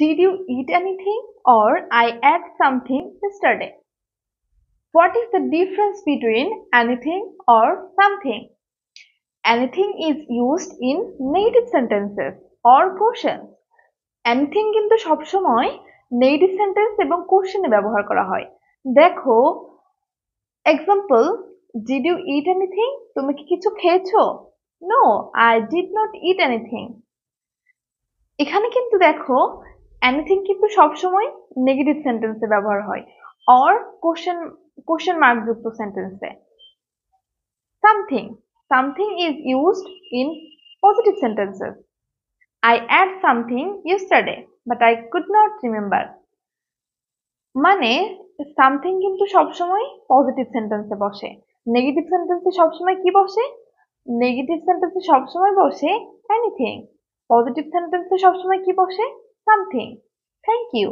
Did you eat anything? Or I ate something yesterday. What is the difference between anything or something? Anything is used in negative sentences or questions. Anything কিন্তু সবসময় negative sentence এবং কোশ্চেনে ব্যবহার করা হয়। দেখো, example, did you eat anything? তুমি কি কিছু খেয়েছো? No, I did not eat anything. এখানে কিন্তু দেখো, এনিথিং কিন্তু সবসময় নেগেটিভ সেন্টেন্সে ব্যবহার হয় অর কোশ্চেন মার্ক যুক্ত সেন্টেন্সে। Something is used in positive sentences. I ate something yesterday, but I could not remember. মানে সামথিং কিন্তু সবসময় পজিটিভ সেন্টেন্সে বসে। নেগেটিভ সেন্টেন্সে সবসময় কি বসে? নেগেটিভ সেন্টেন্সে সবসময় বসে এনিথিং। পজিটিভ সেন্টেন্সে সবসময় কি বসে? সামথিং। Thank you.